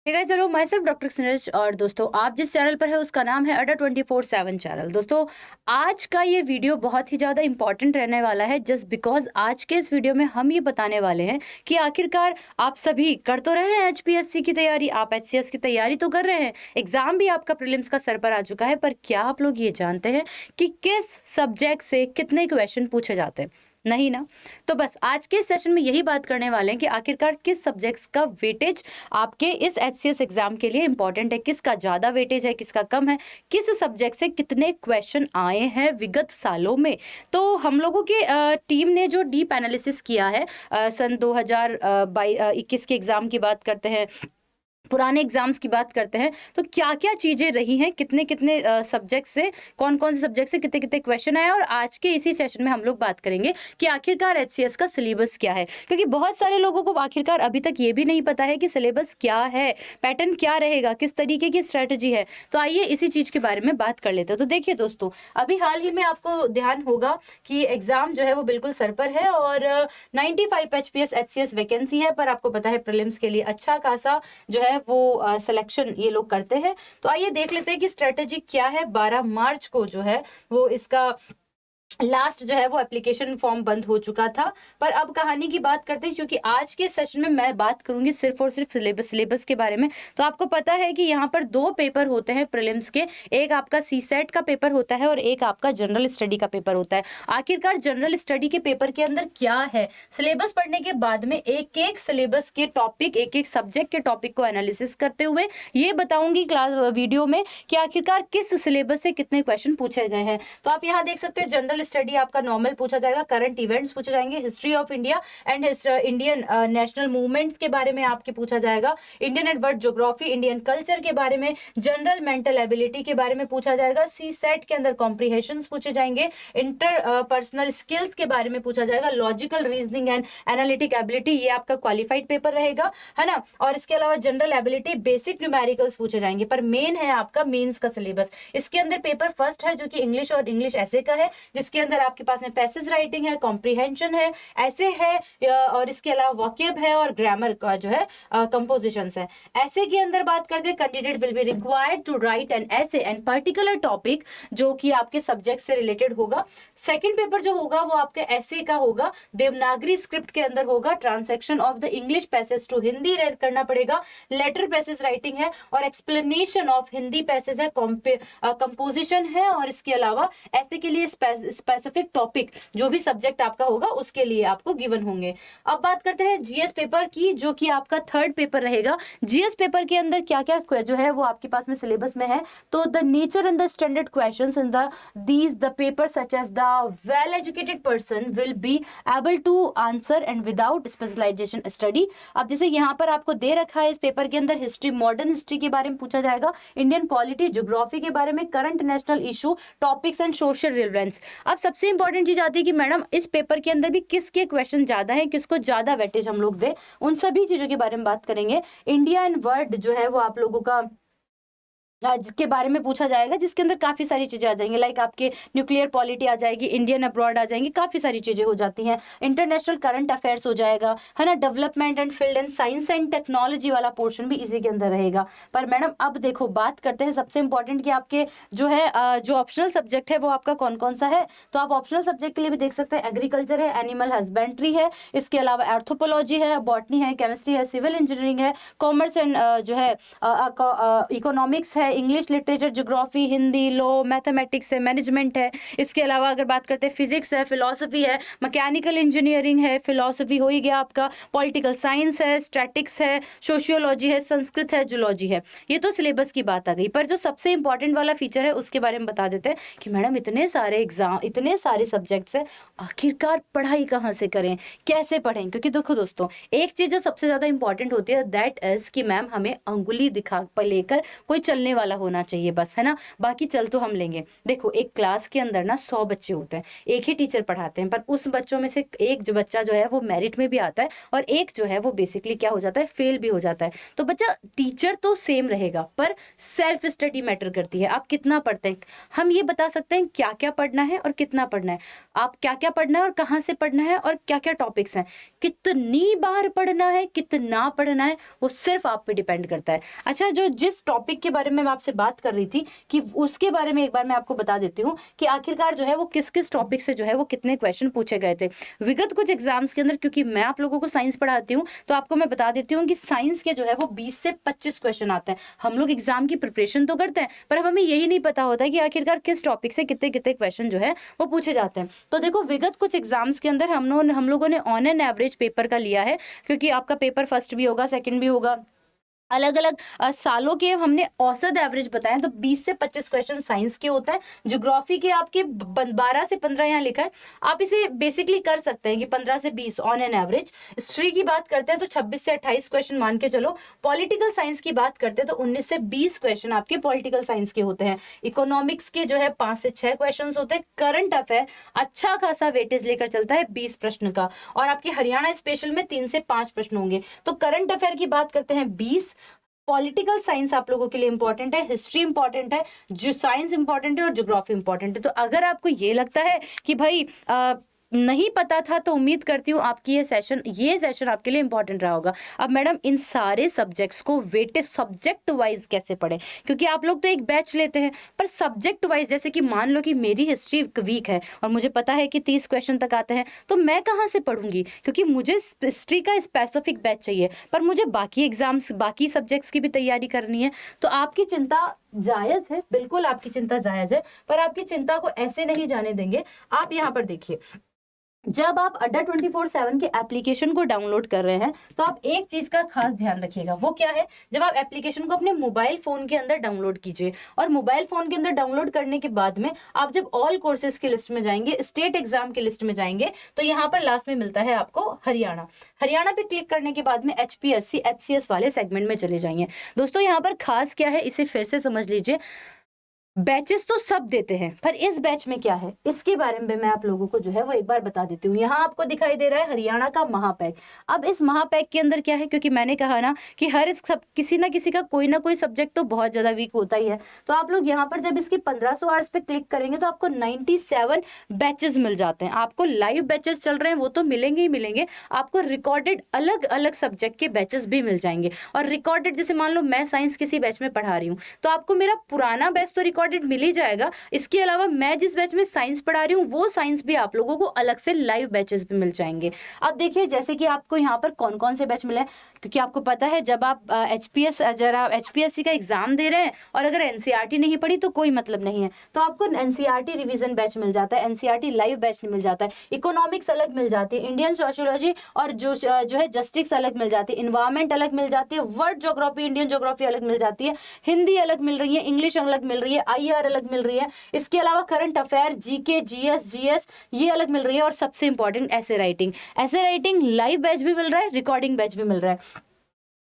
हे guys, hello myself doctor सिनर्ज। और दोस्तों, आप जिस चैनल पर है उसका नाम है अड्डा 24/7 चैनल। दोस्तों, आज का ये वीडियो बहुत ही ज़्यादा इंपॉर्टेंट रहने वाला है, जस्ट बिकॉज आज के इस वीडियो में हम ये बताने वाले हैं कि आखिरकार आप सभी कर तो रहे हैं एचपीएससी की तैयारी, आप एचसीएस की तैयारी तो कर रहे हैं, एग्जाम भी आपका प्रीलिम्स का सर पर आ चुका है, पर क्या आप लोग ये जानते हैं कि किस सब्जेक्ट से कितने क्वेश्चन पूछे जाते हैं? नहीं ना। तो बस आज के सेशन में यही बात करने वाले हैं कि आखिरकार किस सब्जेक्ट्स का वेटेज आपके इस एचसीएस एग्जाम के लिए इंपॉर्टेंट है, किसका ज्यादा वेटेज है, किसका कम है, किस सब्जेक्ट से कितने क्वेश्चन आए हैं विगत सालों में। तो हम लोगों की टीम ने जो डीप एनालिसिस किया है, सन 2021 के एग्जाम की बात करते हैं, पुराने एग्जाम्स की बात करते हैं, तो क्या क्या चीजें रही हैं, कितने कितने सब्जेक्ट से, कौन कौन से सब्जेक्ट से कितने कितने क्वेश्चन आए, और आज के इसी सेशन में हम लोग बात करेंगे कि आखिरकार एचसीएस का सिलेबस क्या है। क्योंकि बहुत सारे लोगों को आखिरकार अभी तक ये भी नहीं पता है कि सिलेबस क्या है, पैटर्न क्या रहेगा, किस तरीके की स्ट्रेटजी है। तो आइए इसी चीज के बारे में बात कर लेते हैं। तो देखिए दोस्तों, अभी हाल ही में आपको ध्यान होगा कि एग्जाम जो है वो बिल्कुल सर पर है और 95 एचपीएस एचसीएस वैकेंसी है, पर आपको पता है प्रीलिम्स के लिए अच्छा खासा जो है वो सिलेक्शन ये लोग करते हैं। तो आइए देख लेते हैं कि स्ट्रेटेजी क्या है। 12 मार्च को जो है वो इसका लास्ट जो है वो एप्लीकेशन फॉर्म बंद हो चुका था। पर अब कहानी की बात करते हैं, क्योंकि आज के सेशन में मैं बात करूंगी सिर्फ और सिर्फ सिलेबस के बारे में। तो आपको पता है कि यहाँ पर दो पेपर होते हैं प्रीलिम्स के, एक आपका सी सेट का पेपर होता है और एक आपका जनरल स्टडी का पेपर होता है। आखिरकार जनरल स्टडी के पेपर के अंदर क्या है, सिलेबस पढ़ने के बाद में एक एक सिलेबस के टॉपिक, एक एक सब्जेक्ट के टॉपिक को एनालिसिस करते हुए ये बताऊंगी क्लास वीडियो में कि आखिरकार किस सिलेबस से कितने क्वेश्चन पूछे गए हैं। तो आप यहाँ देख सकते हैं, जनरल स्टडी आपका नॉर्मल पूछा जाएगा, करंट इवेंट्स पूछे जाएंगे, history of India and Indian national movements के बारे में आपके पूछा जाएगा, Indian and world geography, Indian culture के बारे में, जनरल मेंटल एबिलिटी के बारे में पूछा जाएगा, सी सेट के अंदर कॉम्प्रिहेंशंस पूछे जाएंगे, इंटर पर्सनल स्किल्स के बारे में पूछा जाएगा, logical reasoning and analytic ability, ये आपका क्वालिफाइड पेपर रहेगा, है ना। और इसके अलावा जनरल एबिलिटी, बेसिक न्यूमेरिकल्स पूछे जाएंगे। पर मेन है आपका मेंस का सिलेबस। इसके अंदर पेपर फर्स्ट है जो कि इंग्लिश और इंग्लिश ऐसे का है, जिसके अंदर आपके पास में पैसेज राइटिंग है, कॉम्प्रिहेंशन है, ऐसे है, और इसके अलावा वोकैब है और ग्रामर का जो है कंपोजिशंस है। ऐसे के अंदर बात करते हैं, candidate will be required to write an essay and particular topic जो कि आपके सब्जेक्ट से रिलेटेड होगा। सेकंड पेपर जो होगा वो आपके ऐसे का होगा, देवनागरी स्क्रिप्ट के अंदर होगा, translation of the English passage to Hindi करना पड़ेगा, लेटर पैसेज राइटिंग है और एक्सप्लेनेशन ऑफ हिंदी पैसेज है, कंपोजिशन है, और इसके अलावा ऐसे के लिए स्पेसिफिक टॉपिक जो भी सब्जेक्ट आपका होगा उसके लिए आपको गिवन होंगे। अब बात करते हैं जीएस पेपर की, जो कि आपका थर्ड पेपर रहेगा। जीएस पेपर के अंदर क्या क्या जो है वो आपके पास में सिलेबस में है, तो the nature and the standard questions in the paper such as the well educated person will be able to answer and without specialisation study. अब जैसे यहाँ पर आपको दे रखा है, इस पेपर के अंदर हिस्ट्री, मॉडर्न हिस्ट्री के बारे में पूछा जाएगा, इंडियन पॉलिटी, ज्योग्राफी के बारे में, current national issue, topics and social relevance. अब सबसे इंपॉर्टेंट चीज आती है कि मैडम इस पेपर के अंदर भी किसके क्वेश्चन ज्यादा हैं, किसको ज्यादा वेटेज हम लोग दे, उन सभी चीजों के बारे में बात करेंगे। इंडिया एंड वर्ल्ड जो है वो आप लोगों का के बारे में पूछा जाएगा, जिसके अंदर काफी सारी चीजें आ जाएंगी, लाइक आपके न्यूक्लियर पॉलिटी आ जाएगी, इंडियन अब्रॉड आ जाएंगी, काफी सारी चीजें हो जाती हैं, इंटरनेशनल करंट अफेयर्स हो जाएगा, है ना, development and field and science and technology वाला पोर्शन भी इसी के अंदर रहेगा। पर मैडम अब देखो, बात करते हैं सबसे इंपॉर्टेंट कि आपके जो है जो ऑप्शनल सब्जेक्ट है वो आपका कौन कौन सा है। तो आप ऑप्शनल सब्जेक्ट के लिए भी देख सकते हैं, एग्रीकल्चर है, एनिमल हस्बेंड्री है, इसके अलावा एर्थोपोलॉजी है, बॉटनी है, केमिस्ट्री है, सिविल इंजीनियरिंग है, कॉमर्स एंड जो है इकोनॉमिक्स है, English literature, geography, Hindi, law, mathematics है, मैनेजमेंट है। इसके अलावा अगर बात करते हैं फिजिक्स है, फिलोसफी है, मैकेनिकल इंजीनियरिंग है, फिलोसफी हो ही गया आपका, पॉलिटिकल साइंस है, स्टैटिक्स है, सोशियोलॉजी है, संस्कृत है, जूलॉजी है। ये तो सिलेबस की बात आ गई। पर जो सबसे इंपॉर्टेंट वाला फीचर है उसके बारे में बता देते हैं कि मैडम इतने सारे एग्जाम, इतने सारे सब्जेक्ट्स है, आखिरकार पढ़ाई कहाँ से करें, कैसे पढ़ें। क्योंकि देखो दोस्तों, एक चीज जो सबसे ज्यादा इंपॉर्टेंट होती है दैट इज कि मैम हमें अंगुली दिखा लेकर कोई चलने वाला होना चाहिए बस, है ना, बाकी चल तो हम लेंगे। देखो एक क्लास के अंदर ना 100 बच्चे होते हैं, एक ही टीचर पढ़ाते हैं, पर उस बच्चों में से एक जो बच्चा जो है वो मेरिट में भी आता है और एक जो है वो बेसिकली क्या हो जाता है, फेल भी हो जाता है। तो बच्चा टीचर तो सेम रहेगा, पर सेल्फ स्टडी मैटर करती है, आप कितना पढ़ते हैं। हम ये बता सकते हैं क्या क्या पढ़ना है और कितना पढ़ना है, आप क्या क्या पढ़ना है और कहाँ से पढ़ना है और क्या क्या टॉपिक्स हैं, कितनी बार पढ़ना है, कितना पढ़ना है, वो सिर्फ आप पे डिपेंड करता है। अच्छा, जो जिस टॉपिक के बारे में मैं आपसे बात कर रही थी कि उसके बारे में एक बार मैं आपको बता देती हूँ कि आखिरकार जो है वो किस किस टॉपिक से जो है वो कितने क्वेश्चन पूछे गए थे विगत कुछ एग्जाम्स के अंदर। क्योंकि मैं आप लोगों को साइंस पढ़ाती हूँ तो आपको मैं बता देती हूँ कि साइंस के जो है वो 20 से 25 क्वेश्चन आते हैं। हम लोग एग्जाम की प्रिपरेशन तो करते हैं, पर अब हमें यही नहीं पता होता है कि आखिरकार किस टॉपिक से कितने कितने क्वेश्चन जो है वो पूछे जाते हैं। तो देखो विगत कुछ एग्जाम्स के अंदर हम लोगों ने ऑन एन एवरेज पेपर का लिया है, क्योंकि आपका पेपर फर्स्ट भी होगा, सेकंड भी होगा, अलग अलग सालों के हमने औसत एवरेज बताए। तो 20 से 25 क्वेश्चन साइंस के होता है, ज्योग्राफी के आपके 12 से 15 यहाँ लिखा है, आप इसे बेसिकली कर सकते हैं कि 15 से 20 ऑन एन एवरेज। हिस्ट्री की बात करते हैं तो 26 से 28 क्वेश्चन मान के चलो। पॉलिटिकल साइंस की बात करते हैं तो 19 से 20 क्वेश्चन आपके पॉलिटिकल साइंस के होते हैं। इकोनॉमिक्स के जो है 5 से 6 क्वेश्चन होते हैं। करंट अफेयर अच्छा खासा वेटेज लेकर चलता है 20 प्रश्न का, और आपके हरियाणा स्पेशल में 3 से 5 प्रश्न होंगे। तो करंट अफेयर की बात करते हैं 20, पॉलिटिकल साइंस आप लोगों के लिए इंपॉर्टेंट है, हिस्ट्री इंपॉर्टेंट है, जो साइंस इंपॉर्टेंट है और ज्योग्राफी इंपॉर्टेंट है। तो अगर आपको ये लगता है कि भाई नहीं पता था, तो उम्मीद करती हूँ आपकी ये सेशन आपके लिए इंपॉर्टेंट रहा होगा। अब मैडम इन सारे सब्जेक्ट्स को वेटेज सब्जेक्ट वाइज कैसे पढ़ें, क्योंकि आप लोग तो एक बैच लेते हैं, पर सब्जेक्ट वाइज जैसे कि मान लो कि मेरी हिस्ट्री वीक है और मुझे पता है कि 30 क्वेश्चन तक आते हैं, तो मैं कहाँ से पढ़ूंगी, क्योंकि मुझे हिस्ट्री का स्पेसिफिक बैच चाहिए, पर मुझे बाकी एग्जाम्स बाकी सब्जेक्ट्स की भी तैयारी करनी है। तो आपकी चिंता जायज है, बिल्कुल आपकी चिंता जायज है, पर आपकी चिंता को ऐसे नहीं जाने देंगे। आप यहाँ पर देखिए, जब आप अड्डा 24/7 के एप्लीकेशन को डाउनलोड कर रहे हैं तो आप एक चीज का खास ध्यान रखिएगा, वो क्या है, जब आप एप्लीकेशन को अपने मोबाइल फोन के अंदर डाउनलोड कीजिए, और मोबाइल फोन के अंदर डाउनलोड करने के बाद में आप जब ऑल कोर्सेज की लिस्ट में जाएंगे, स्टेट एग्जाम की लिस्ट में जाएंगे, तो यहाँ पर लास्ट में मिलता है आपको हरियाणा। हरियाणा पे क्लिक करने के बाद में HPSC HCS वाले सेगमेंट में चले जाइए। दोस्तों यहाँ पर खास क्या है, इसे फिर से समझ लीजिए। बैचेस तो सब देते हैं, पर इस बैच में क्या है, इसके बारे में मैं आप लोगों को जो है वो एक बार बता देती हूँ। यहाँ आपको दिखाई दे रहा है हरियाणा का महापैक। अब इस महापैक के अंदर क्या है, क्योंकि मैंने कहा ना कि हर किसी ना किसी का कोई ना कोई सब्जेक्ट तो बहुत ज्यादा वीक होता ही है, तो आप लोग यहाँ पर जब इसके 1500 आवर्स पे क्लिक करेंगे तो आपको 97 बैचेस मिल जाते हैं। आपको लाइव बैचेस चल रहे हैं वो तो मिलेंगे ही मिलेंगे, आपको रिकॉर्डेड अलग अलग सब्जेक्ट के बैचेस भी मिल जाएंगे। और रिकॉर्डेड, जैसे मान लो मैं साइंस किसी बैच में पढ़ा रही हूँ, तो आपको मेरा पुराना बैच तो रिकॉर्डेड मिल ही जाएगा, इसके अलावा मैं जिस बैच में साइंस पढ़ा रही हूँ वो साइंस भी आप लोगों को अलग से लाइव बैचेस भी मिल जाएंगे। अब देखिए जैसे कि आपको यहाँ पर कौन कौन से बैच मिले, क्योंकि आपको पता है जब आप HPSC का एग्जाम दे रहे हैं और अगर NCERT नहीं पढ़ी तो कोई मतलब नहीं है, तो आपको NCERT रिवीजन बैच मिल जाता है, NCERT लाइव बैच मिल जाता है, इकोनॉमिक्स अलग मिल जाती है, इंडियन सोशियोलॉजी और जो है जस्टिस अलग मिल जाती है, इन्वायरमेंट अलग मिल जाती है, वर्ल्ड ज्योग्राफी इंडियन ज्योग्राफी अलग मिल जाती है, हिंदी अलग मिल रही है, इंग्लिश अलग मिल रही है, IR अलग मिल रही है, इसके अलावा करंट अफेयर, GK GS ये अलग मिल रही है, और सबसे इंपॉर्टेंट ऐसे राइटिंग लाइव बैच भी मिल रहा है, रिकॉर्डिंग बैच भी मिल रहा है।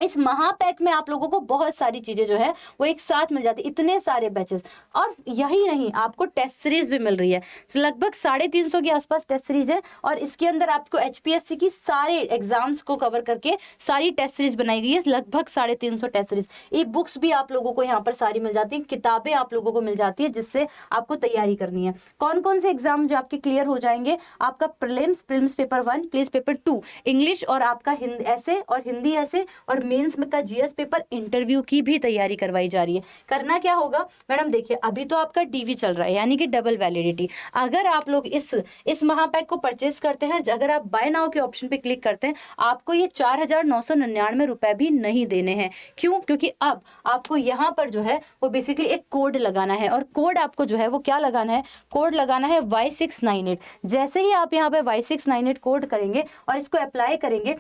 इस महापैक में आप लोगों को बहुत सारी चीजें जो है वो एक साथ मिल जाती है, इतने सारे बैचेस। और यही नहीं, आपको टेस्ट सीरीज भी मिल रही है, लगभग 350 के आसपास टेस्ट सीरीज है, और इसके अंदर आपको HPSC की सारे एग्जाम्स को कवर करके सारी टेस्ट सीरीज बनाई गई है, लगभग 350 टेस्ट सीरीज। ई बुक्स भी आप लोगों को यहाँ पर सारी मिल जाती है, किताबें आप लोगों को मिल जाती है, जिससे आपको तैयारी करनी है। कौन कौन से एग्जाम जो आपके क्लियर हो जाएंगे, आपका prelims paper 1, prelims paper 2 English, और आपका ऐसे और हिंदी ऐसे, और मेंस में का GS पेपर, इंटरव्यू की भी तैयारी करवाई जा रही है। करना क्या होगा मैडम, देखिए अभी तो आपका DV चल रहा है, यानी कि डबल वैलिडिटी। अगर आप लोग इस महापैक को परचेस करते हैं, अगर आप बाय नाउ के ऑप्शन पे क्लिक करते हैं, आपको ये 4,999 रुपए भी नहीं देने हैं। क्यों? क्योंकि अब आपको यहाँ पर जो है वो बेसिकली एक कोड लगाना है, और कोड आपको जो है वो क्या लगाना है, कोड लगाना है Y698। जैसे ही आप यहाँ पे Y698 कोड करेंगे और इसको अप्लाई करेंगे,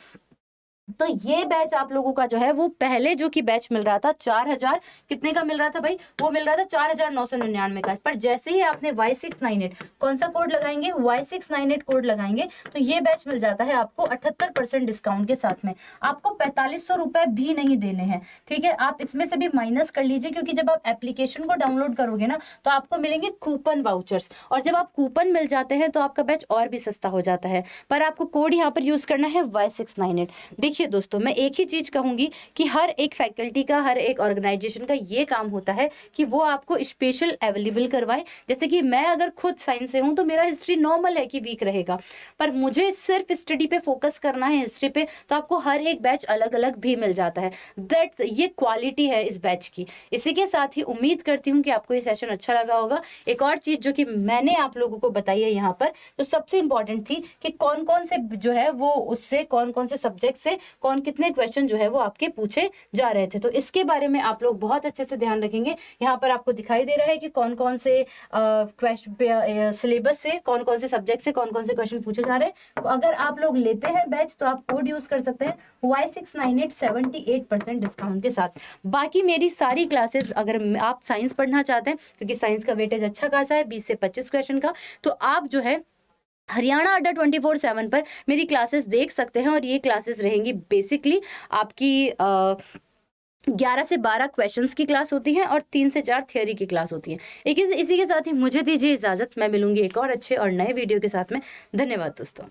तो ये बैच आप लोगों का जो है वो पहले जो कि बैच मिल रहा था 4000 कितने का मिल रहा था भाई, वो मिल रहा था 4999 का। पर जैसे ही आपने Y698 कौन सा कोड लगाएंगे, Y698 कोड लगाएंगे, तो ये बैच मिल जाता है आपको 78% डिस्काउंट के साथ में। आपको 4500 रुपए भी नहीं देने हैं, ठीक है। आप इसमें से भी माइनस कर लीजिए, क्योंकि जब आप एप्लीकेशन को डाउनलोड करोगे ना तो आपको मिलेंगे कूपन वाउचर्स, और जब आप कूपन मिल जाते हैं तो आपका बैच और भी सस्ता हो जाता है। पर आपको कोड यहाँ पर यूज करना है Y698। देखिए दोस्तों, मैं एक ही चीज कहूंगी कि हर एक फैकल्टी का, हर एक ऑर्गेनाइजेशन का ये काम होता है कि वो आपको स्पेशल अवेलेबल करवाए। जैसे कि मैं अगर खुद साइंस से हूं तो मेरा हिस्ट्री नॉर्मल है कि वीक रहेगा, पर मुझे सिर्फ स्टडी पे फोकस करना है, हिस्ट्री पे, तो आपको हर एक बैच अलग अलग भी मिल जाता है। दैट ये क्वालिटी है इस बैच की। इसी के साथ ही उम्मीद करती हूँ कि आपको ये सेशन अच्छा लगा होगा। एक और चीज जो कि मैंने आप लोगों को बताई है यहाँ पर, तो सबसे इंपॉर्टेंट थी कि कौन कौन से जो है वो उससे कौन कौन से सब्जेक्ट से कौन कितने क्वेश्चन जो है वो आपके पूछे जा रहे थे। तो इसके बारे में आप लोग बहुत अच्छे से ध्यान रखेंगे। यहाँ पर आपको दिखाई दे रहा है कि कौन कौन से सिलेबस से, कौन कौन से सब्जेक्ट से कौन कौन से क्वेश्चन पूछे जा रहे हैं। तो अगर आप लोग लेते हैं बैच तो आप कोड यूज कर सकते हैं Y698 78% डिस्काउंट के साथ। बाकी मेरी सारी क्लासेस, अगर आप साइंस पढ़ना चाहते हैं, क्योंकि साइंस का वेटेज अच्छा खासा है 20 से 25 क्वेश्चन का, तो आप जो है हरियाणा अड्डा 24/7 पर मेरी क्लासेस देख सकते हैं। और ये क्लासेस रहेंगी बेसिकली आपकी 11 से 12 क्वेश्चंस की क्लास होती है और 3 से 4 थियोरी की क्लास होती है। इसी के साथ ही मुझे दीजिए इजाजत। मैं मिलूंगी एक और अच्छे और नए वीडियो के साथ में। धन्यवाद दोस्तों।